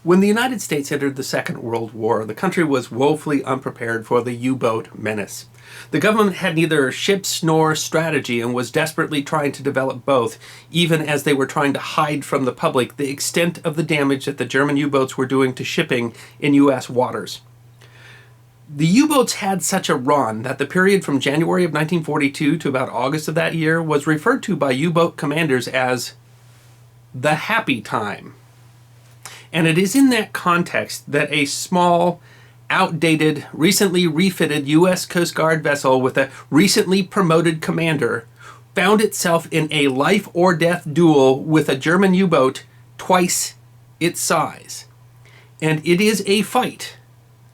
When the United States entered the Second World War, the country was woefully unprepared for the U-boat menace. The government had neither ships nor strategy and was desperately trying to develop both, even as they were trying to hide from the public the extent of the damage that the German U-boats were doing to shipping in U.S. waters. The U-boats had such a run that the period from January of 1942 to about August of that year was referred to by U-boat commanders as the happy time. And it is in that context that a small, outdated, recently refitted U.S. Coast Guard vessel with a recently promoted commander found itself in a life-or-death duel with a German U-boat twice its size. And it is a fight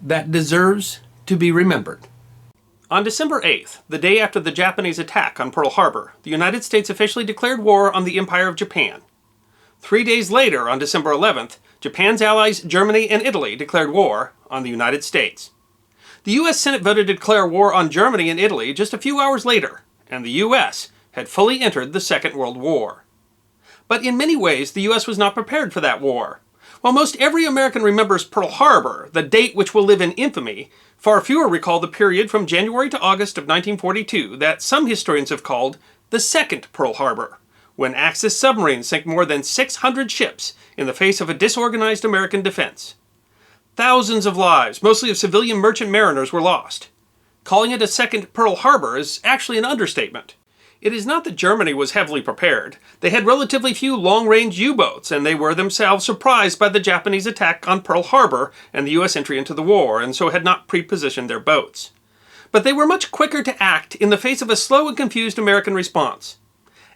that deserves to be remembered. On December 8th, the day after the Japanese attack on Pearl Harbor, the United States officially declared war on the Empire of Japan. 3 days later, on December 11th, Japan's allies Germany and Italy declared war on the United States. The U.S. Senate voted to declare war on Germany and Italy just a few hours later, and the U.S. had fully entered the Second World War. But in many ways, the U.S. was not prepared for that war. While most every American remembers Pearl Harbor, the date which will live in infamy, far fewer recall the period from January to August of 1942 that some historians have called the Second Pearl Harbor, when Axis submarines sank more than 600 ships in the face of a disorganized American defense. Thousands of lives, mostly of civilian merchant mariners, were lost. Calling it a second Pearl Harbor is actually an understatement. It is not that Germany was heavily prepared. They had relatively few long-range U-boats, and they were themselves surprised by the Japanese attack on Pearl Harbor and the U.S. entry into the war, and so had not pre-positioned their boats. But they were much quicker to act in the face of a slow and confused American response.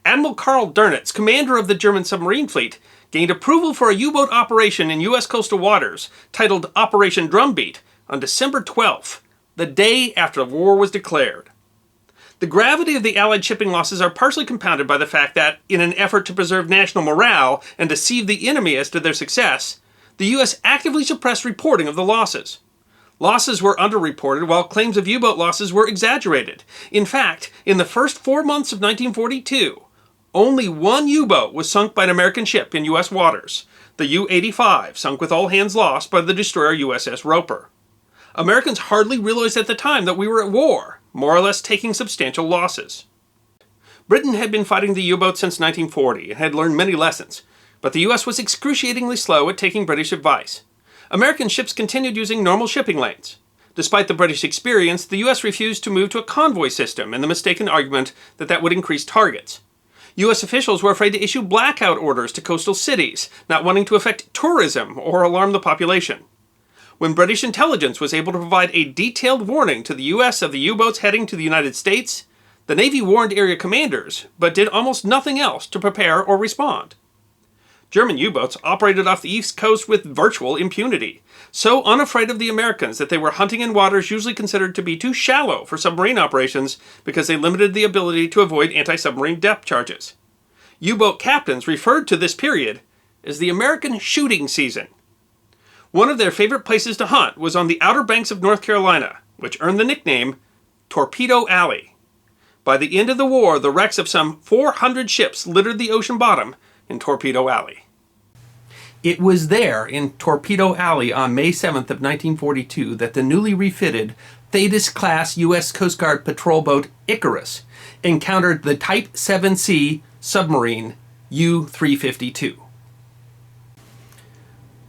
Admiral Karl Dönitz, commander of the German submarine fleet, gained approval for a U-boat operation in U.S. coastal waters, titled Operation Drumbeat, on December 12th, the day after the war was declared. The gravity of the Allied shipping losses are partially compounded by the fact that, in an effort to preserve national morale and deceive the enemy as to their success, the U.S. actively suppressed reporting of the losses. Losses were underreported, while claims of U-boat losses were exaggerated. In fact, in the first 4 months of 1942, only one U-boat was sunk by an American ship in U.S. waters, the U-85, sunk with all hands lost by the destroyer USS Roper. Americans hardly realized at the time that we were at war, more or less taking substantial losses. Britain had been fighting the U-boat since 1940 and had learned many lessons, but the U.S. was excruciatingly slow at taking British advice. American ships continued using normal shipping lanes. Despite the British experience, the U.S. refused to move to a convoy system in the mistaken argument that that would increase targets. U.S. officials were afraid to issue blackout orders to coastal cities, not wanting to affect tourism or alarm the population. When British intelligence was able to provide a detailed warning to the U.S. of the U-boats heading to the United States, the Navy warned area commanders, but did almost nothing else to prepare or respond. German U-boats operated off the East Coast with virtual impunity, so unafraid of the Americans that they were hunting in waters usually considered to be too shallow for submarine operations because they limited the ability to avoid anti-submarine depth charges. U-boat captains referred to this period as the American shooting season. One of their favorite places to hunt was on the Outer Banks of North Carolina, which earned the nickname Torpedo Alley. By the end of the war, the wrecks of some 400 ships littered the ocean bottom in Torpedo Alley. It was there, in Torpedo Alley on May 7th of 1942, that the newly refitted Thetis-class U.S. Coast Guard patrol boat Icarus encountered the Type VIIC submarine U-352.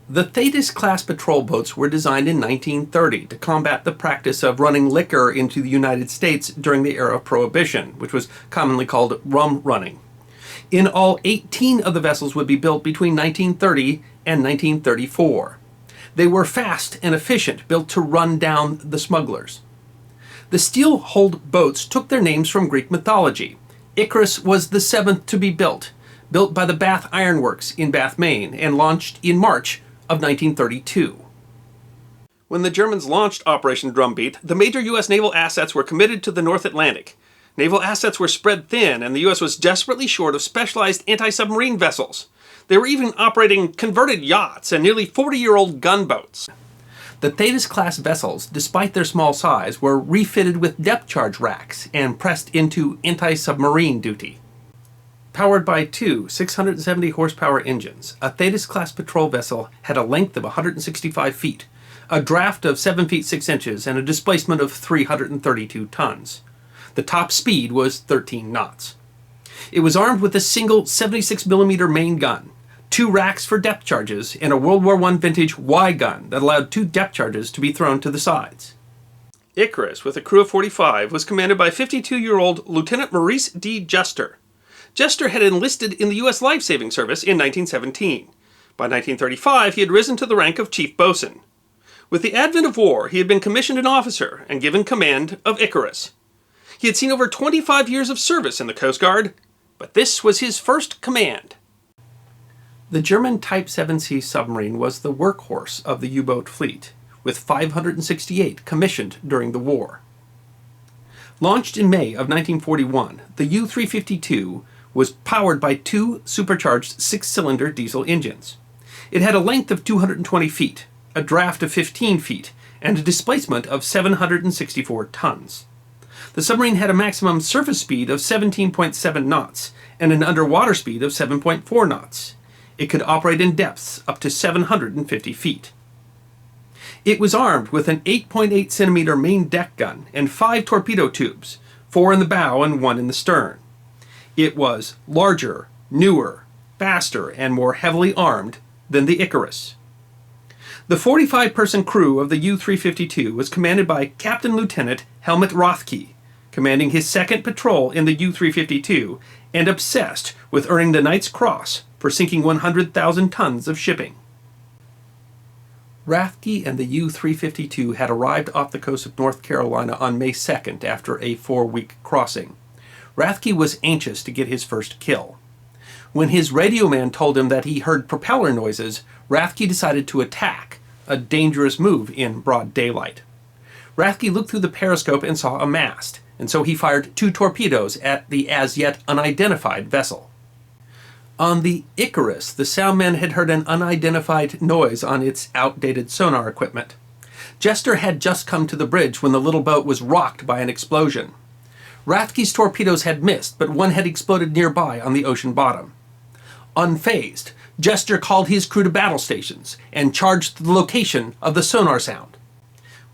The Thetis-class patrol boats were designed in 1930 to combat the practice of running liquor into the United States during the era of Prohibition, which was commonly called rum running. In all, 18 of the vessels would be built between 1930 and 1934. They were fast and efficient, built to run down the smugglers. The steel-hulled boats took their names from Greek mythology. Icarus was the seventh to be built by the Bath Iron Works in Bath, Maine, and launched in March of 1932. When the Germans launched Operation Drumbeat, the major U.S. naval assets were committed to the North Atlantic. Naval assets were spread thin, and the U.S. was desperately short of specialized anti-submarine vessels. They were even operating converted yachts and nearly 40-year-old gunboats. The Thetis-class vessels, despite their small size, were refitted with depth charge racks and pressed into anti-submarine duty. Powered by two 670 horsepower engines, a Thetis-class patrol vessel had a length of 165 feet, a draft of 7 feet 6 inches, and a displacement of 332 tons. The top speed was 13 knots. It was armed with a single 76mm main gun, 2 racks for depth charges, and a World War I vintage Y gun that allowed 2 depth charges to be thrown to the sides. Icarus, with a crew of 45, was commanded by 52-year-old Lieutenant Maurice D. Jester. Jester had enlisted in the U.S. Life-Saving Service in 1917. By 1935, he had risen to the rank of Chief Boatswain. With the advent of war, he had been commissioned an officer and given command of Icarus. He had seen over 25 years of service in the Coast Guard, but this was his first command. The German Type VIIC submarine was the workhorse of the U-boat fleet, with 568 commissioned during the war. Launched in May of 1941, the U-352 was powered by 2 supercharged 6-cylinder diesel engines. It had a length of 220 feet, a draft of 15 feet, and a displacement of 764 tons. The submarine had a maximum surface speed of 17.7 knots and an underwater speed of 7.4 knots. It could operate in depths up to 750 feet. It was armed with an 8.8 centimeter main deck gun and 5 torpedo tubes, 4 in the bow and 1 in the stern. It was larger, newer, faster, and more heavily armed than the Icarus. The 45-person crew of the U-352 was commanded by Captain Lieutenant Helmut Rothke, commanding his 2nd patrol in the U-352 and obsessed with earning the Knight's Cross for sinking 100,000 tons of shipping. Rothke and the U-352 had arrived off the coast of North Carolina on May 2nd after a 4-week crossing. Rothke was anxious to get his first kill. When his radio man told him that he heard propeller noises, Rothke decided to attack, a dangerous move in broad daylight. Rothke looked through the periscope and saw a mast, and so he fired 2 torpedoes at the as-yet unidentified vessel. On the Icarus, the soundman had heard an unidentified noise on its outdated sonar equipment. Jester had just come to the bridge when the little boat was rocked by an explosion. Rothke's torpedoes had missed, but one had exploded nearby on the ocean bottom. Unfazed, Jester called his crew to battle stations and charged the location of the sonar sound.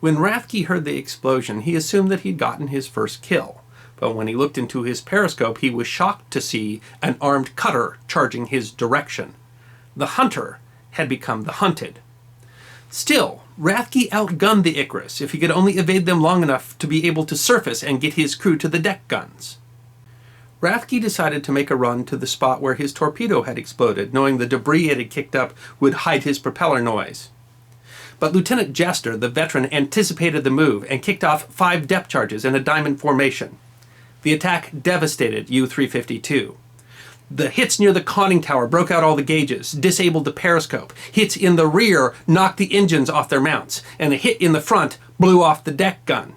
When Rothke heard the explosion, he assumed that he'd gotten his first kill. But when he looked into his periscope, he was shocked to see an armed cutter charging his direction. The hunter had become the hunted. Still, Rothke outgunned the Icarus if he could only evade them long enough to be able to surface and get his crew to the deck guns. Rothke decided to make a run to the spot where his torpedo had exploded, knowing the debris it had kicked up would hide his propeller noise. But Lieutenant Jester, the veteran, anticipated the move and kicked off 5 depth charges in a diamond formation. The attack devastated U-352. The hits near the conning tower broke out all the gauges, disabled the periscope. Hits in the rear knocked the engines off their mounts, and a hit in the front blew off the deck gun.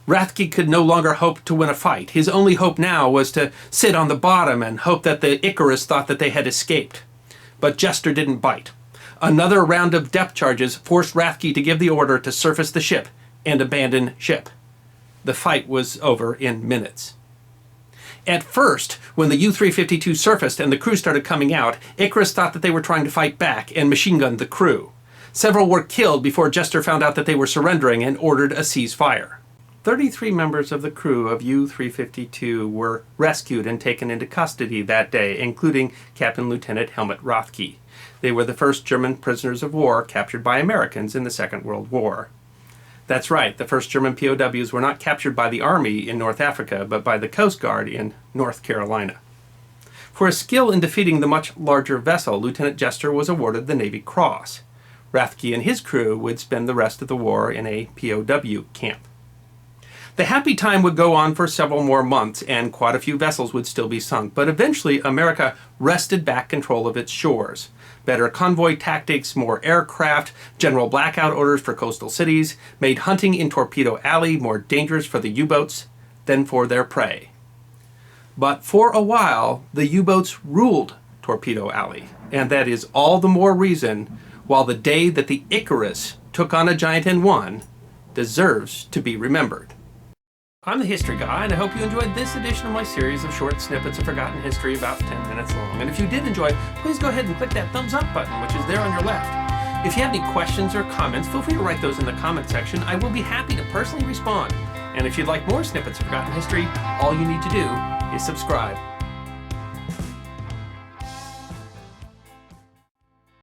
Rothke could no longer hope to win a fight. His only hope now was to sit on the bottom and hope that the Icarus thought that they had escaped. But Jester didn't bite. Another round of depth charges forced Rothke to give the order to surface the ship and abandon ship. The fight was over in minutes. At first, when the U-352 surfaced and the crew started coming out, Icarus thought that they were trying to fight back and machine-gunned the crew. Several were killed before Jester found out that they were surrendering and ordered a ceasefire. 33 members of the crew of U-352 were rescued and taken into custody that day, including Captain Lieutenant Helmut Rothke. They were the first German prisoners of war captured by Americans in the Second World War. That's right, the first German POWs were not captured by the Army in North Africa, but by the Coast Guard in North Carolina. For his skill in defeating the much larger vessel, Lieutenant Jester was awarded the Navy Cross. Rothke and his crew would spend the rest of the war in a POW camp. The happy time would go on for several more months, and quite a few vessels would still be sunk, but eventually America wrested back control of its shores. Better convoy tactics, more aircraft, general blackout orders for coastal cities made hunting in Torpedo Alley more dangerous for the U-boats than for their prey. But for a while, the U-boats ruled Torpedo Alley, and that is all the more reason why the day that the Icarus took on a giant and won deserves to be remembered. I'm the History Guy, and I hope you enjoyed this edition of my series of short snippets of forgotten history about 10 minutes long. And if you did enjoy, please go ahead and click that thumbs up button, which is there on your left. If you have any questions or comments, feel free to write those in the comment section. I will be happy to personally respond. And if you'd like more snippets of forgotten history, all you need to do is subscribe.